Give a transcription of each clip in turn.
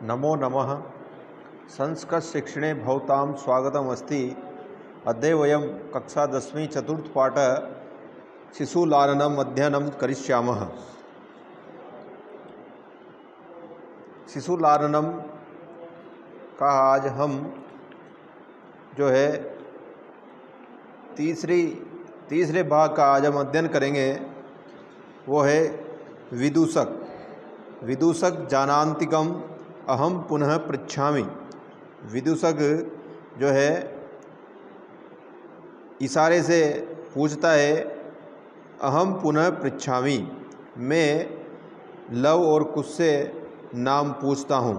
नमो नमः। संस्कृतशिक्षणे भवतां स्वागतमस्ति। अद्य वयं कक्षा 10वीं चतुर्थपाठ शिशुलालनम् अध्ययनं करिष्यामः। शिशुलालनम का आज हम जो है तीसरे भाग का आज हम अध्ययन करेंगे। वो है विदूषक। विदूषक जानान्तिकम अहम पुनः पृच्छामि। विदूषक जो है इशारे से पूछता है अहम पुनः पृच्छामि, मैं लव और कुश से नाम पूछता हूँ।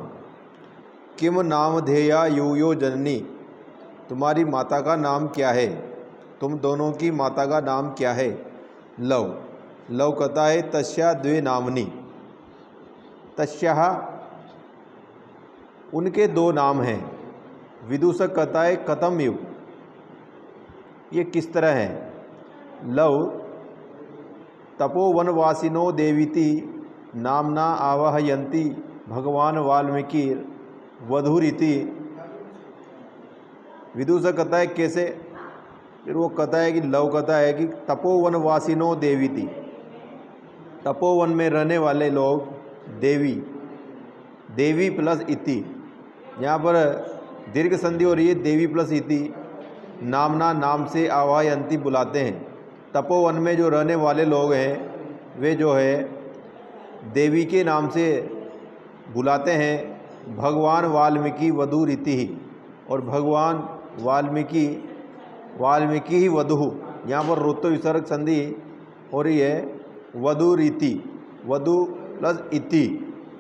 किम नामधेया यूयो जननी, तुम्हारी माता का नाम क्या है? तुम दोनों की माता का नाम क्या है? लव कहता है तस्या द्वे नामनी, तस्या उनके दो नाम हैं। विदूषक कहता है कथम युग, ये किस तरह है? लव तपोवनवासिनो देवीति नामना आवाहयन्ति भगवान वाल्मीकि वधूरिति। विदूषक कहता है कैसे? फिर वो कहता है कि लव कहता है कि तपोवनवासिनो देवीति, तपोवन में रहने वाले लोग देवी, देवी प्लस इति, यहाँ पर दीर्घ संधि हो रही है। देवी प्लस इति, नामना नाम से आवाहयन्ति बुलाते हैं। तपोवन में जो रहने वाले लोग हैं वे जो है देवी के नाम से बुलाते हैं। भगवान वाल्मीकि वधू रीति ही, और भगवान वाल्मीकि ही वधु, यहाँ पर ऋतु विसर्ग संधि हो रही है। वधू रीति, वधु प्लस इति,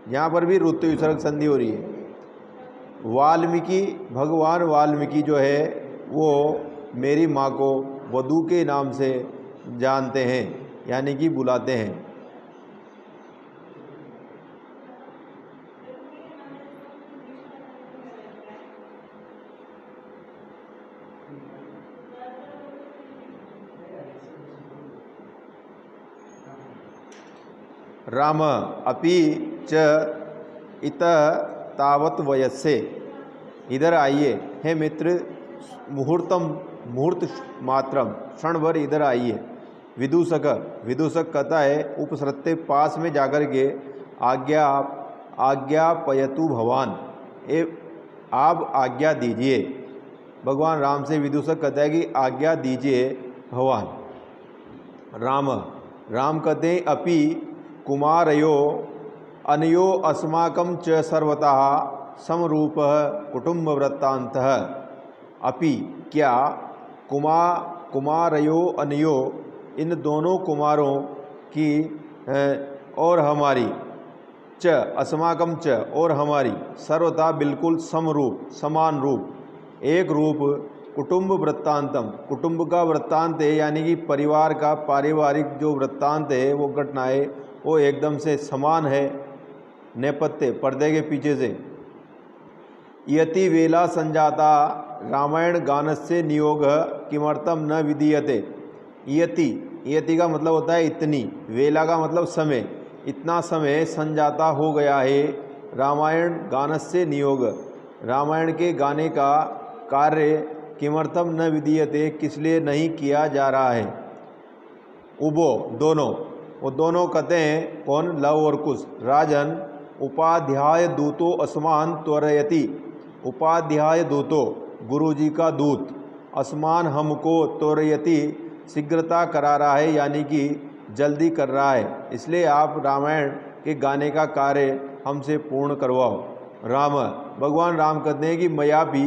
यहाँ पर भी ऋतु विसर्ग संधि हो रही है। वाल्मीकि, भगवान वाल्मीकि जो है वो मेरी माँ को वधू के नाम से जानते हैं, यानी कि बुलाते हैं। राम अपि च इत तावत वयस्से, इधर आइए हे मित्र, मुहूर्त मात्रम, क्षण भर इधर आइए। विदूषक कहता है उपसृत्य पास में जाकर के आज्ञापयतु भवान, आप आज्ञा दीजिए। भगवान राम से विदूषक कहता है कि आज्ञा दीजिए भगवान। राम कहते हैं अपि कुमारयो अनयो अस्माकं च सर्वतः समरूप कुटुंब वृत्तान्तः। अपि क्या, कुमारयो अनयो, इन दोनों कुमारों की और हमारी, च अस्माकं च और हमारी, सर्वथा बिल्कुल समरूप समान रूप, एक रूप, कुटुंब वृत्तांतम, कुटुंब का वृत्तांत है, यानी कि परिवार का पारिवारिक जो वृत्तांत है वो घटनाएं वो एकदम से समान है। नेपथ्य पर्दे के पीछे से। यति वेला संजाता रामायण गानस्य नियोग किमर्थम न विधीयते। यति का मतलब होता है इतनी, वेला का मतलब समय, इतना समय संजाता हो गया है। रामायण गानस्य नियोग, रामायण के गाने का कार्य किमर्थम न विधीयते, किस लिए नहीं किया जा रहा है। उभो दोनों, वो दोनों कहते हैं कौन? लव और कुश। राजन उपाध्याय दूतो अस्मान त्वरयति, उपाध्याय दूतो गुरुजी का दूत, अस्मान हमको त्वरयति शीघ्रता करा रहा है, यानी कि जल्दी कर रहा है, इसलिए आप रामायण के गाने का कार्य हमसे पूर्ण करवाओ। भगवान राम कहते हैं कि मया भी,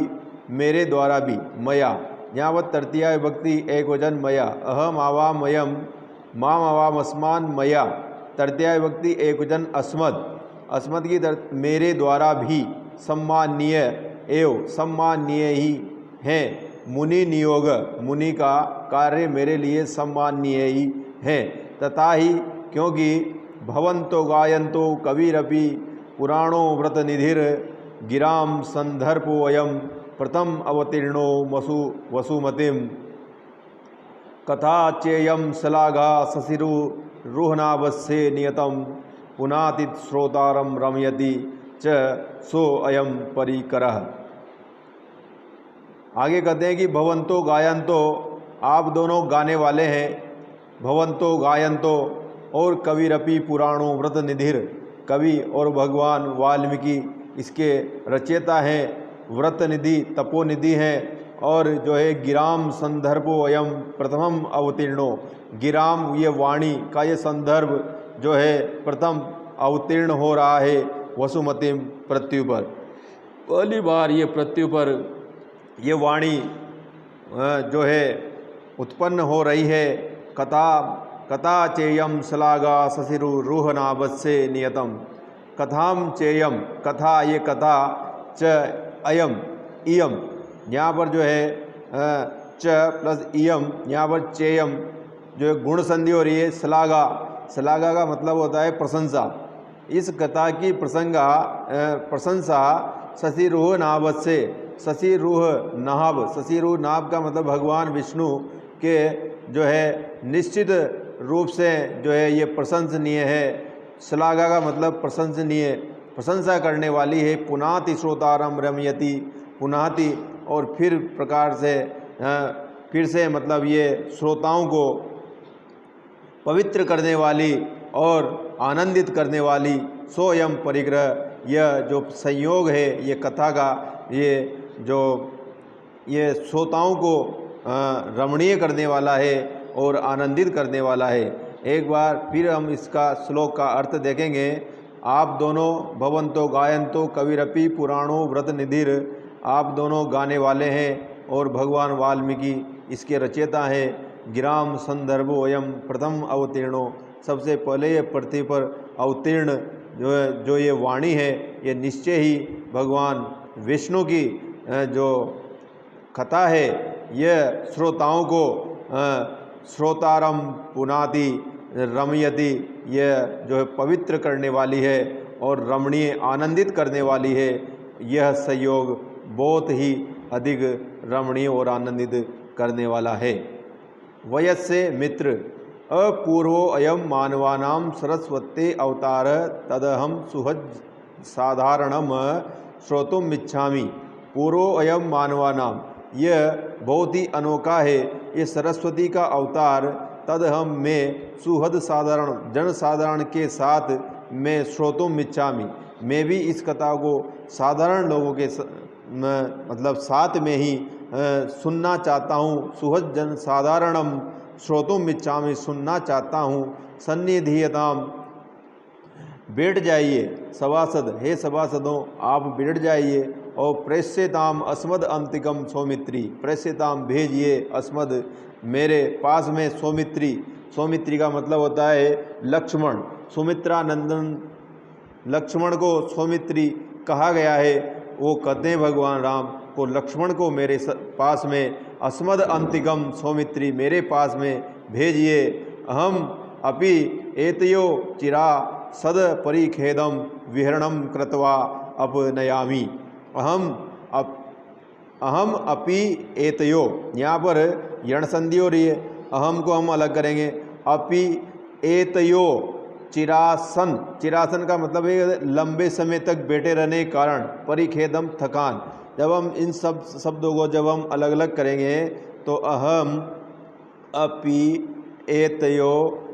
मेरे द्वारा भी। मया यहाँ पर तृतीया विभक्ति एक वचन मया, अहम आवामयम माम आवामस्मान मया, तृतीया विभक्ति एक वचन अस्मद की मेरे द्वारा भी, सम्मानीय एवं सम्मानीय ही है। मुनि नियोग, मुनि का कार्य मेरे लिए सम्मानीय ही है। तथा ही क्योंकि भवंतो गायंतो कविरपि पुराणो व्रत निधिर गिराम संदर्भो अयम प्रथम अवतीर्णो वसुमतिम। कथा चेयम शलाघा शशिरु रुहनावस्य नियतम पुनातित श्रोतारम रमयति च सो अयम परिकरः। आगे कहते हैं कि भवंतो गायंतो, आप दोनों गाने वाले हैं। भवंतो गायंतो और कविरपि पुराणों व्रत निधिर, कवि और भगवान वाल्मीकि इसके रचयिता हैं, व्रत निधि तपोनिधि हैं। और जो है गिराम संदर्भो अयम प्रथमम अवतीर्णो, गिराम ये वाणी का ये संदर्भ जो है प्रथम अवतीर्ण हो रहा है वसुमतीम पृथ्वी पर। पहली बार ये पृथ्वी पर ये वाणी जो है उत्पन्न हो रही है। कथा चेयम श्लाघा शशिरुरुहनाभस्य नियतम, कथाम चेयम, कथा ये कथा, च अयम इयम, यहाँ पर जो है च प्लस इयम, यहाँ पर चेयम जो है गुण संधि हो रही है। श्लाघा, श्लाघा का मतलब होता है प्रशंसा। इस कथा की प्रशंसा शशिरुह नाभस्य, शशिरुह नाभ, शशिरुह नाभ का मतलब भगवान विष्णु के जो है निश्चित रूप से जो है ये प्रशंसनीय है। श्लाघा का मतलब प्रशंसनीय, प्रशंसा करने वाली है। पुनाति श्रोतारम रमयति, पुनाति और फिर प्रकार से फिर से मतलब ये श्रोताओं को पवित्र करने वाली और आनंदित करने वाली। सोयम परिग्रह, यह जो संयोग है ये कथा का, ये श्रोताओं को रमणीय करने वाला है और आनंदित करने वाला है। एक बार फिर हम इसका श्लोक का अर्थ देखेंगे। आप दोनों भवंतो गायंतो कविरपि पुराणों व्रत निधिर, आप दोनों गाने वाले हैं और भगवान वाल्मीकि इसके रचयिता हैं। गिराम संदर्भो अयम प्रथम अवतीर्णो, सबसे पहले ये पृथ्वी पर अवतीर्ण जो ये वाणी है ये निश्चय ही भगवान विष्णु की जो कथा है यह श्रोताओं को श्रोतारम पुनाति रमयति, यह जो है पवित्र करने वाली है और रमणीय आनंदित करने वाली है। यह संयोग बहुत ही अधिक रमणीय और आनंदित करने वाला है। वयस्य मित्र अपूर्वो अयम मानवानां सरस्वते अवतार तदहम सुहज साधारणम श्रोतुम इच्छामि। पूर्वो अयम मानवानां, यह बहुत ही अनोखा है, ये सरस्वती का अवतार। तदहम मैं सुहद साधारण, जन साधारण के साथ मैं श्रोतुम इच्छामि, मैं भी इस कथा को साधारण लोगों के मतलब साथ में ही सुनना चाहता हूँ। सुहद जन साधारणम श्रोतुम इच्छामि, सुनना चाहता हूँ। सन्निधीयताम, बैठ जाइए। सभासद, हे सभासदों आप बैठ जाइए। और प्रेष्यताम अस्मद अंतिकम सौमित्री, प्रेष्यताम भेजिए अस्मद मेरे पास में सौमित्री। सौमित्री का मतलब होता है लक्ष्मण, सुमित्रा नंदन लक्ष्मण को सौमित्री कहा गया है। वो कहते हैं भगवान राम को लक्ष्मण को मेरे पास में अस्मद अंतिकम सौमित्री मेरे पास में भेजिए। अहम अपि एतयो चिरा सद परिखेदम विहरणम कृत्वा अपनयामि। अहम अपि एतयो, यहाँ पर यण संधि हो रही है। अहम को हम अलग करेंगे। अपि एतयो चिरासन, चिरासन का मतलब है लंबे समय तक बैठे रहने के कारण, परिखेदम थकान। जब हम इन सब शब्दों को जब हम अलग अलग करेंगे तो अहम अपि एतयो,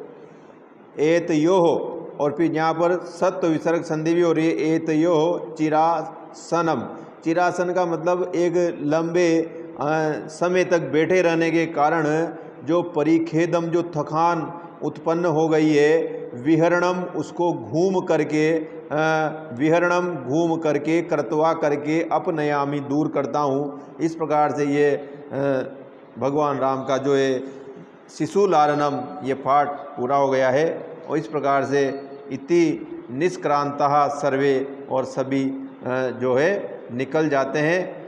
एतयो और फिर यहाँ पर सत्व विसर्ग संधि भी हो रही है। एतयो चिरासनम, चिरासन का मतलब एक लंबे समय तक बैठे रहने के कारण जो परिखेदम, जो थकान उत्पन्न हो गई है। विहरणम, उसको घूम करके, विहरणम घूम करके, कर्तवा करके, अपनयामी दूर करता हूँ। इस प्रकार से ये भगवान राम का जो है शिशु लालनम ये पाठ पूरा हो गया है। और इस प्रकार से इति निष्क्रांतः सर्वे, और सभी जो है निकल जाते हैं।